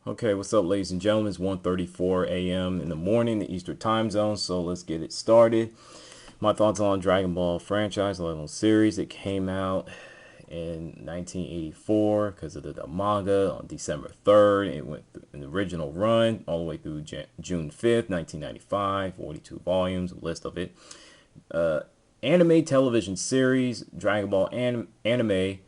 Okay, what's up, ladies and gentlemen? It's 1:34 a.m. in the morning, the Eastern time zone. So let's get it started. My thoughts on Dragon Ball franchise, level series. It came out in 1984 because of the manga on December 3rd. It went in the original run all the way through June 5th, 1995. 42 volumes, a list of it. Anime television series, Dragon Ball anime,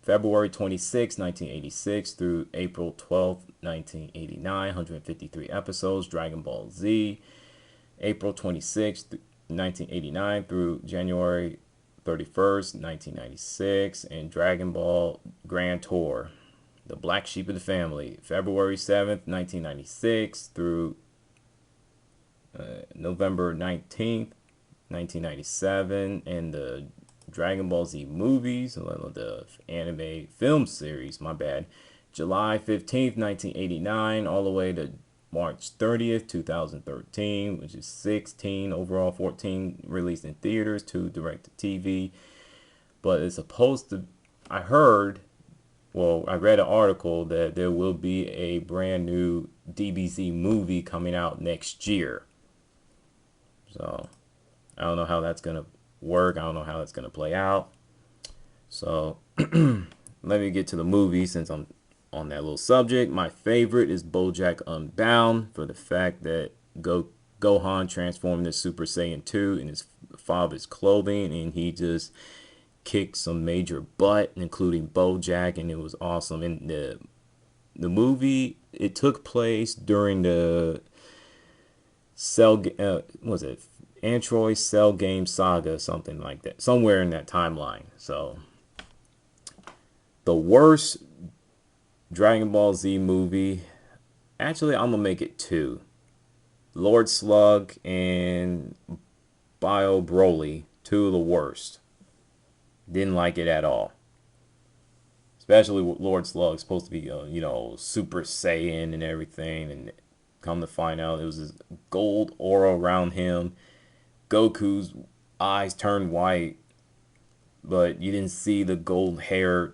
February 26, 1986 through April 12, 1989, 153 episodes. Dragon Ball Z, April 26, 1989 through January 31st, 1996. And Dragon Ball Grand Tour, the Black Sheep of the Family, February 7th, 1996 through November 19th, 1997. And the Dragon Ball Z movies, the anime film series, my bad, July 15th, 1989, all the way to March 30th, 2013, which is 16 overall, 14 released in theaters, 2 direct to TV. But it's supposed to, I heard, well, I read an article that there will be a brand new DBZ movie coming out next year. So I don't know how that's going to work. I don't know how that's going to play out. So let me get to the movie since I'm on that little subject. My favorite is BoJack Unbound for the fact that Gohan transformed into Super Saiyan 2 in his father's clothing, and he just kicked some major butt, including BoJack, and it was awesome. And the movie, it took place during the was it Android Cell Game Saga, something like that, somewhere in that timeline. So the worst Dragon Ball Z movie, actually, I'm gonna make it two: Lord Slug and Bio Broly. Two of the worst. Didn't like it at all. Especially with Lord Slug, supposed to be, Super Saiyan and everything, and come to find out it was this gold aura around him. Goku's eyes turned white, but you didn't see the gold hair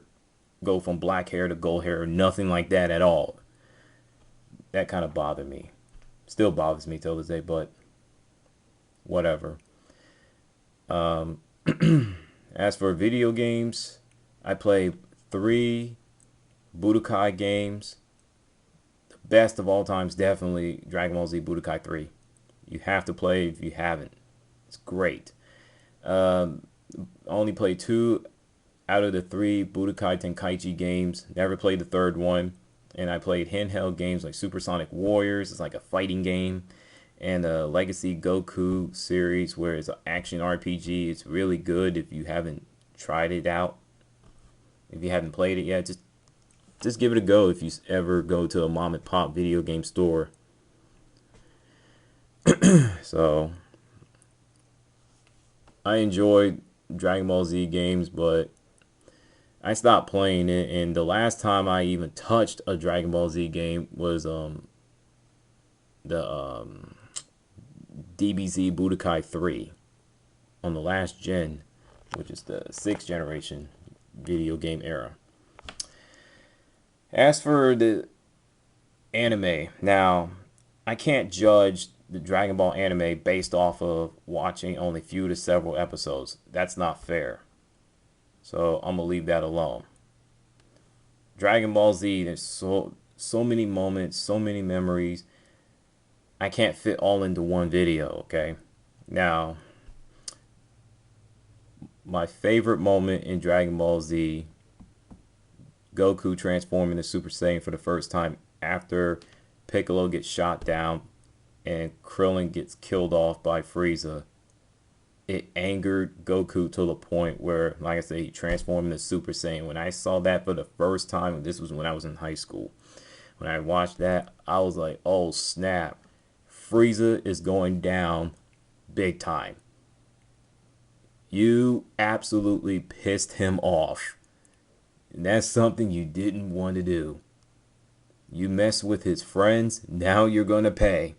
go from black hair to gold hair, nothing like that at all. That kind of bothered me. Still bothers me till this day, but whatever. As for video games, I play 3 Budokai games. The best of all times, definitely Dragon Ball Z Budokai 3. You have to play if you haven't. It's great. I only played 2 out of the 3 Budokai Tenkaichi games. Never played the third one. And I played handheld games like Supersonic Warriors. It's like a fighting game. And the Legacy Goku series, where it's an action RPG. It's really good if you haven't tried it out. If you haven't played it yet, just give it a go if you ever go to a mom and pop video game store. So I enjoyed Dragon Ball Z games, but I stopped playing it. And the last time I even touched a Dragon Ball Z game was the DBZ Budokai 3 on the last gen, which is the 6th generation video game era. As for the anime, now I can't judge the Dragon Ball anime based off of watching only few to several episodes. That's not fair. So I'm gonna leave that alone. Dragon Ball Z, there's so many moments, so many memories. I can't fit all into one video, okay? Now, my favorite moment in Dragon Ball Z, Goku transforming to Super Saiyan for the first time after Piccolo gets shot down and Krillin gets killed off by Frieza. It angered Goku to the point where, like I said, he transformed into Super Saiyan. When I saw that for the first time, this was when I was in high school. When I watched that, I was like, oh snap. Frieza is going down big time. You absolutely pissed him off. And that's something you didn't want to do. You mess with his friends, now you're going to pay.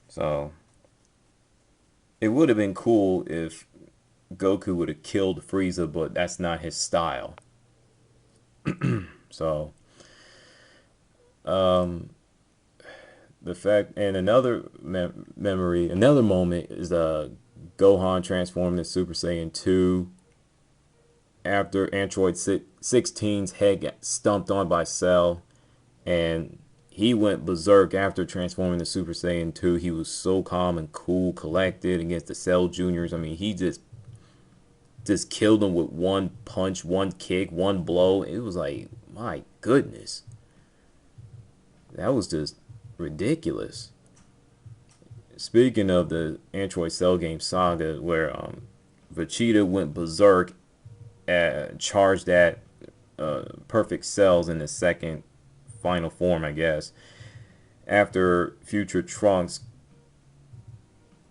So, it would have been cool if Goku would have killed Frieza, but that's not his style. So, Um, the fact and another memory, another moment is Gohan transforming to Super Saiyan 2 after Android 16's head got stumped on by Cell, and he went berserk after transforming to Super Saiyan 2. He was so calm and cool, collected against the Cell Juniors. I mean, he just killed them with one punch, one kick, one blow. It was like, my goodness, that was just ridiculous. Speaking of the Android Cell game saga, where Vegeta went berserk, charged at Perfect Cells in the second final form, I guess, after Future Trunks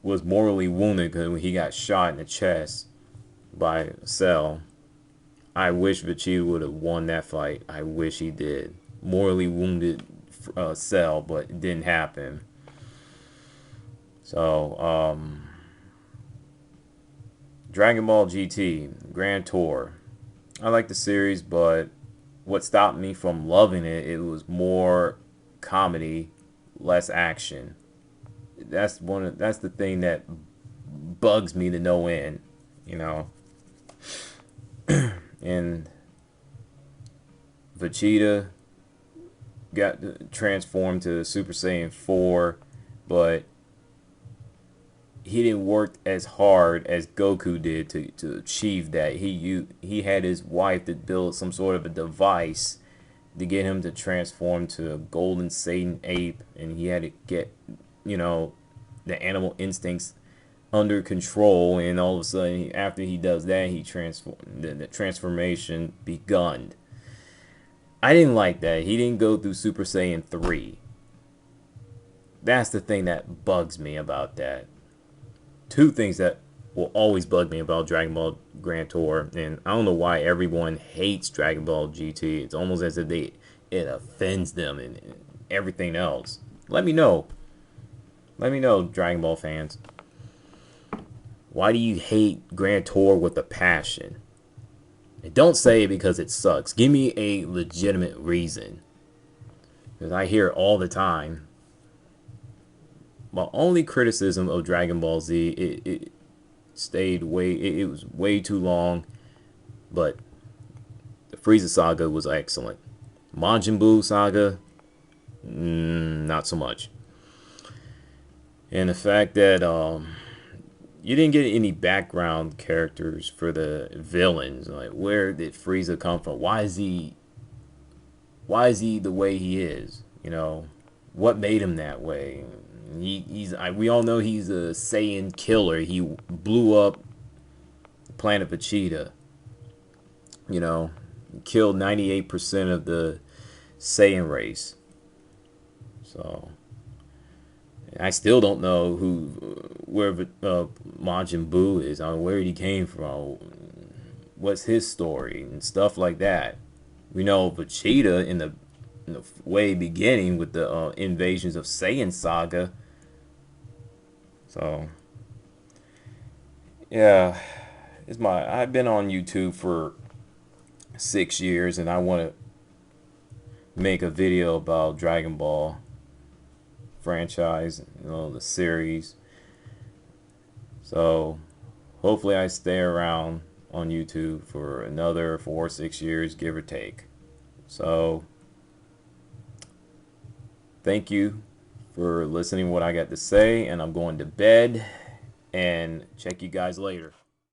was mortally wounded because he got shot in the chest by Cell. I wish Vegeta would have won that fight. I wish he did. Mortally wounded Cell, but it didn't happen. So, Dragon Ball GT Grand Tour. I like the series, but what stopped me from loving it, it was more comedy, less action. That's the thing that bugs me to no end, you know. And Vegeta got transformed to Super Saiyan 4, but he didn't work as hard as Goku did to achieve that. He had his wife to build some sort of a device to get him to transform to a golden Saiyan ape, and he had to get, you know, the animal instincts under control, and all of a sudden after he does that, he the transformation begun. I didn't like that. He didn't go through Super Saiyan 3. That's the thing that bugs me about that. Two things that will always bug me about Dragon Ball Grand Tour, and I don't know why everyone hates Dragon Ball GT. It's almost as if it offends them and everything else. Let me know. Let me know, Dragon Ball fans. Why do you hate Grand Tour with a passion? And don't say it because it sucks. Give me a legitimate reason. Because I hear it all the time. My only criticism of Dragon Ball Z, it stayed it was way too long, but the Frieza saga was excellent. Majin Buu saga, not so much. And the fact that you didn't get any background characters for the villains, like where did Frieza come from? Why is he the way he is? You know, what made him that way? We all know he's a Saiyan killer. He blew up planet Vegeta. You know, killed 98% of the Saiyan race. So I still don't know where Majin Buu is. I mean, where he came from. What's his story and stuff like that. We know Vegeta in the way beginning with the invasions of Saiyan saga. So yeah, I've been on YouTube for 6 years, and I want to make a video about Dragon Ball franchise, you know, the series. So hopefully I stay around on YouTube for another 4 or 6 years, give or take. So thank you for listening to what I got to say, and I'm going to bed, and check you guys later.